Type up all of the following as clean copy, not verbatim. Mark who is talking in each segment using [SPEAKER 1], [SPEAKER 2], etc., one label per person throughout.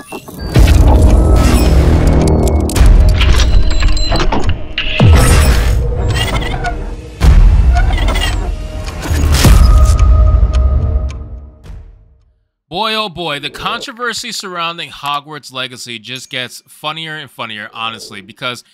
[SPEAKER 1] Boy, oh boy, the controversy surrounding Hogwarts Legacy just gets funnier and funnier, honestly, because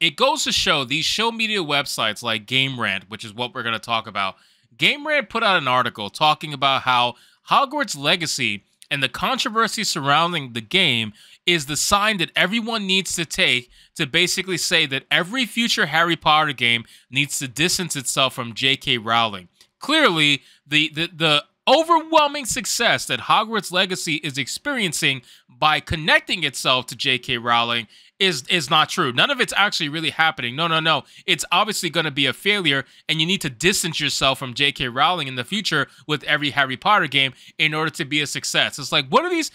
[SPEAKER 1] it goes to show these show media websites like GameRant, which is what we're going to talk about. GameRant put out an article talking about how Hogwarts Legacy and the controversy surrounding the game is the sign that everyone needs to take to basically say that every future Harry Potter game needs to distance itself from J.K. Rowling. Clearly, the overwhelming success that Hogwarts Legacy is experiencing by connecting itself to J.K. Rowling is not true. None of it's actually really happening. No. It's obviously going to be a failure, and you need to distance yourself from J.K. Rowling in the future with every Harry Potter game in order to be a success. It's like, what are these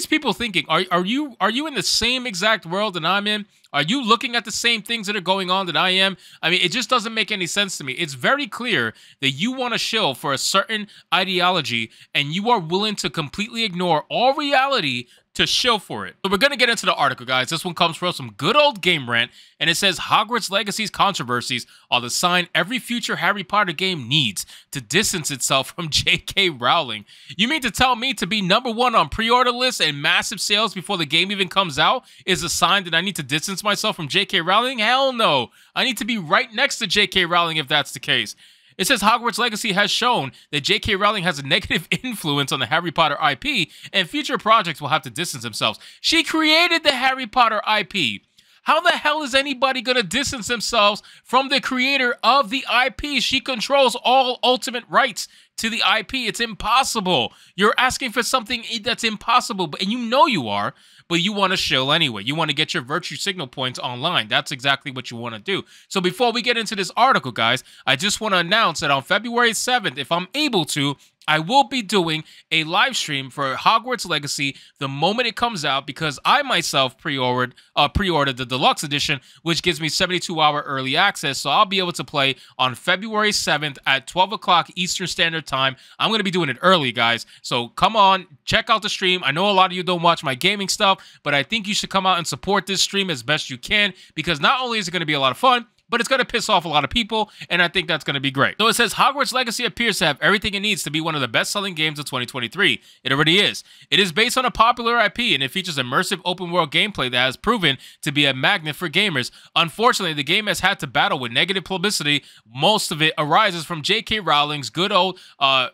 [SPEAKER 1] people thinking? Are you in the same exact world that I'm in? Are you looking at the same things that are going on that I am? I mean, it just doesn't make any sense to me. It's very clear that you want to shill for a certain ideology, and you are willing to completely ignore all reality to shill for it. So we're going to get into the article, guys. This one comes from some good old GameRant, and it says Hogwarts Legacy's controversies are the sign every future Harry Potter game needs to distance itself from J.K. Rowling. You mean to tell me to be #1 on pre-order lists and massive sales before the game even comes out is a sign that I need to distance myself from J.K. Rowling? Hell no. I need to be right next to J.K. Rowling if that's the case. It says Hogwarts Legacy has shown that J.K. Rowling has a negative influence on the Harry Potter IP, and future projects will have to distance themselves. She created the Harry Potter IP. How the hell is anybody going to distance themselves from the creator of the IP? She controls all ultimate rights to the IP. It's impossible. You're asking for something that's impossible, and you know you are, but you want to shill anyway. You want to get your virtue signal points online. That's exactly what you want to do. So before we get into this article, guys, I just want to announce that on February 7th, if I'm able to, I will be doing a live stream for Hogwarts Legacy the moment it comes out, because I myself pre-ordered the deluxe edition, which gives me 72-hour early access. So I'll be able to play on February 7th at 12 o'clock Eastern Standard Time. I'm going to be doing it early, guys. So come on, check out the stream. I know a lot of you don't watch my gaming stuff, but I think you should come out and support this stream as best you can, because not only is it going to be a lot of fun, but it's going to piss off a lot of people, and I think that's going to be great. So it says, Hogwarts Legacy appears to have everything it needs to be one of the best-selling games of 2023. It already is. It is based on a popular IP, and it features immersive open-world gameplay that has proven to be a magnet for gamers. Unfortunately, the game has had to battle with negative publicity. Most of it arises from J.K. Rowling's good old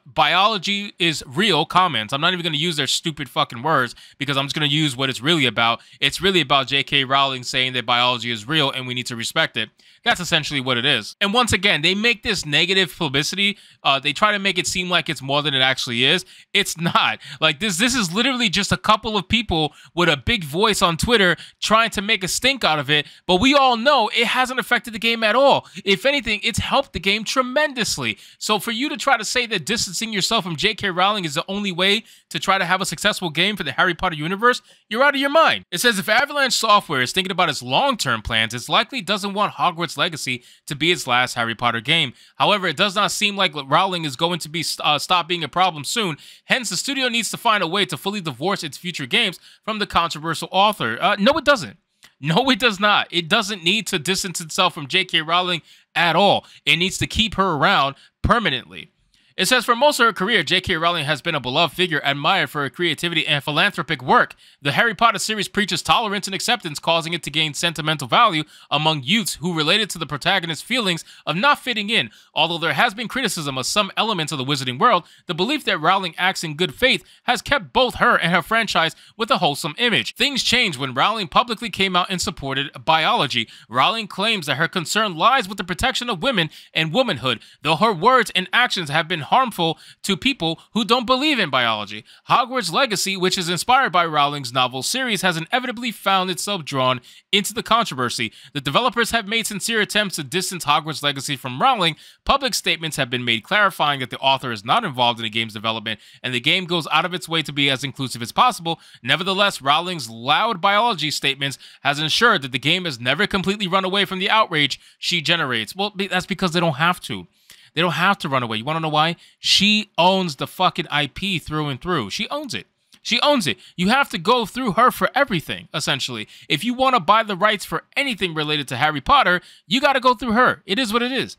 [SPEAKER 1] biology is real comments. I'm not even going to use their stupid fucking words, because I'm just going to use what it's really about. It's really about J.K. Rowling saying that biology is real, and we need to respect it. That's essentially what it is. And once again, they make this negative publicity. They try to make it seem like it's more than it actually is. It's not. Like, this is literally just a couple of people with a big voice on Twitter trying to make a stink out of it. But we all know it hasn't affected the game at all. If anything, it's helped the game tremendously. So for you to try to say that distancing yourself from J.K. Rowling is the only way to try to have a successful game for the Harry Potter universe, you're out of your mind. It says if Avalanche Software is thinking about its long-term plans, it likely doesn't want Hogwarts Legacy to be its last Harry Potter game. However, it does not seem like Rowling is going to be stop being a problem soon. Hence, the studio needs to find a way to fully divorce its future games from the controversial author. No, it doesn't. No, it does not. It doesn't need to distance itself from J.K. Rowling at all. It needs to keep her around permanently. It says, for most of her career, J.K. Rowling has been a beloved figure, admired for her creativity and philanthropic work. The Harry Potter series preaches tolerance and acceptance, causing it to gain sentimental value among youths who related to the protagonist's feelings of not fitting in. Although there has been criticism of some elements of the wizarding world, the belief that Rowling acts in good faith has kept both her and her franchise with a wholesome image. Things changed when Rowling publicly came out and supported biology. Rowling claims that her concern lies with the protection of women and womanhood, though her words and actions have been harmful to people who don't believe in biology. Hogwarts Legacy, which is inspired by Rowling's novel series, has inevitably found itself drawn into the controversy. The developers have made sincere attempts to distance Hogwarts Legacy from Rowling. Public statements have been made clarifying that the author is not involved in the game's development, and the game goes out of its way to be as inclusive as possible. Nevertheless, Rowling's loud biology statements has ensured that the game has never completely run away from the outrage she generates. Well, that's because they don't have to. They don't have to run away. You want to know why? She owns the fucking IP through and through. She owns it. She owns it. You have to go through her for everything, essentially. If you want to buy the rights for anything related to Harry Potter, you got to go through her. It is what it is.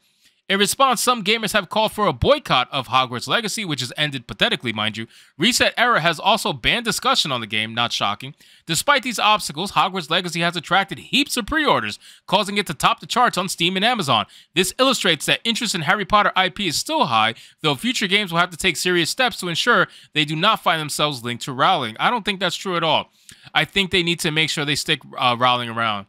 [SPEAKER 1] In response, some gamers have called for a boycott of Hogwarts Legacy, which has ended pathetically, mind you. Reset Era has also banned discussion on the game, not shocking. Despite these obstacles, Hogwarts Legacy has attracted heaps of pre-orders, causing it to top the charts on Steam and Amazon. This illustrates that interest in Harry Potter IP is still high, though future games will have to take serious steps to ensure they do not find themselves linked to Rowling. I don't think that's true at all. I think they need to make sure they stick Rowling around.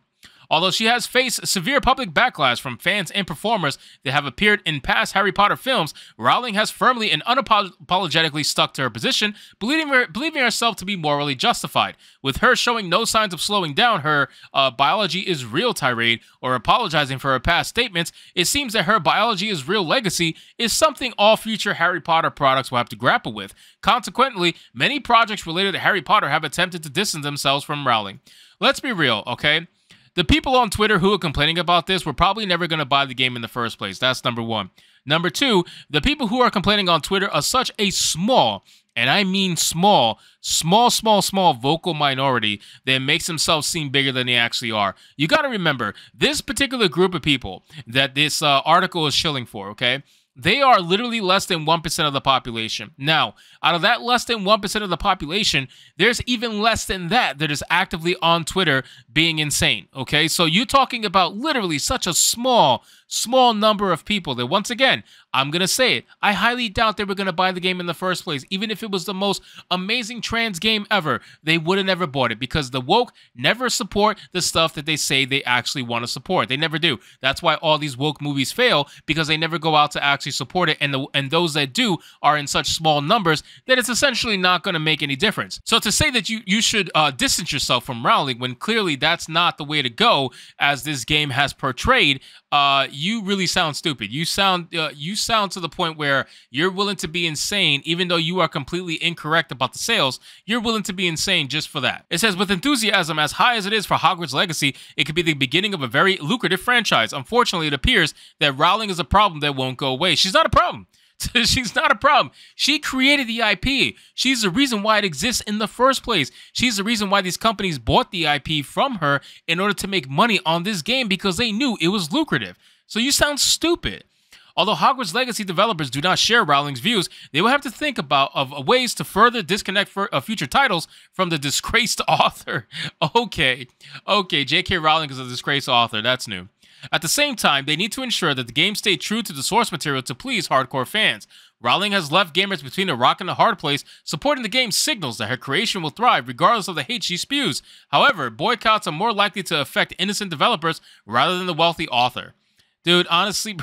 [SPEAKER 1] Although she has faced severe public backlash from fans and performers that have appeared in past Harry Potter films, Rowling has firmly and unapologetically stuck to her position, believing herself to be morally justified. With her showing no signs of slowing down her biology is real tirade or apologizing for her past statements, it seems that her biology is real legacy is something all future Harry Potter products will have to grapple with. Consequently, many projects related to Harry Potter have attempted to distance themselves from Rowling. Let's be real, okay? The people on Twitter who are complaining about this were probably never going to buy the game in the first place. That's number one. Number two, the people who are complaining on Twitter are such a small, and I mean small vocal minority that makes themselves seem bigger than they actually are. You got to remember, this particular group of people that this article is shilling for, okay? They are literally less than 1% of the population. Now, out of that less than 1% of the population, there's even less than that is actively on Twitter being insane, okay? So you're talking about literally such a small number of people that, once again, I'm going to say it, I highly doubt they were going to buy the game in the first place. Even if it was the most amazing trans game ever, they would have never bought it because the woke never support the stuff that they say they actually want to support. They never do. That's why all these woke movies fail, because they never go out to actually support it, and those that do are in such small numbers that it's essentially not going to make any difference. So to say that you should distance yourself from Rowling when clearly that's not the way to go, as this game has portrayed, you really sound stupid. You sound to the point where you're willing to be insane, even though you are completely incorrect about the sales. You're willing to be insane just for that. It says, with enthusiasm as high as it is for Hogwarts Legacy, it could be the beginning of a very lucrative franchise. Unfortunately, it appears that Rowling is a problem that won't go away. She's not a problem. She's not a problem. She created the IP. She's the reason why it exists in the first place. She's the reason why these companies bought the IP from her in order to make money on this game, because they knew it was lucrative. So you sound stupid. Although Hogwarts Legacy developers do not share Rowling's views, they will have to think of ways to further disconnect future titles from the disgraced author. Okay, J.K. Rowling is a disgraced author. That's new. At the same time, they need to ensure that the game stay true to the source material to please hardcore fans. Rowling has left gamers between a rock and a hard place. Supporting the game signals that her creation will thrive regardless of the hate she spews. However, boycotts are more likely to affect innocent developers rather than the wealthy author. Dude, honestly,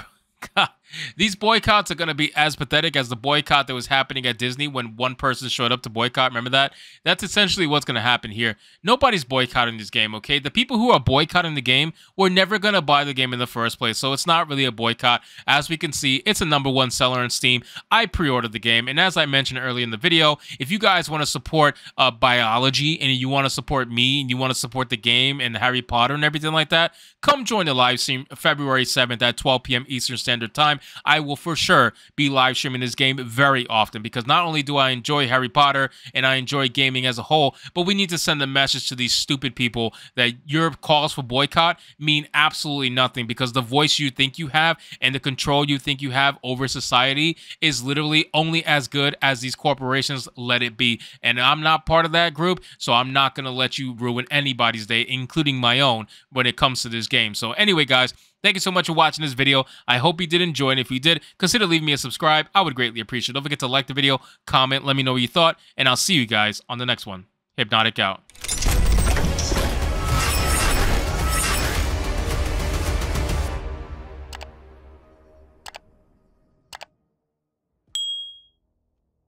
[SPEAKER 1] God, these boycotts are going to be as pathetic as the boycott that was happening at Disney when one person showed up to boycott. Remember that? That's essentially what's going to happen here. Nobody's boycotting this game, okay? The people who are boycotting the game were never going to buy the game in the first place, so it's not really a boycott. As we can see, it's a #1 seller on Steam. I pre-ordered the game, and as I mentioned earlier in the video, if you guys want to support biology and you want to support me and you want to support the game and Harry Potter and everything like that, come join the live stream February 7th at 12 p.m. Eastern Standard Time. I will for sure be live streaming this game very often, because not only do I enjoy Harry Potter and I enjoy gaming as a whole, but we need to send a message to these stupid people that your calls for boycott mean absolutely nothing, because the voice you think you have and the control you think you have over society is literally only as good as these corporations let it be. And I'm not part of that group, so I'm not going to let you ruin anybody's day, including my own, when it comes to this game. So anyway, guys, thank you so much for watching this video. I hope you did enjoy, and if you did, consider leaving me a subscribe. I would greatly appreciate it. Don't forget to like the video, comment, let me know what you thought, and I'll see you guys on the next one. Hypnotic out.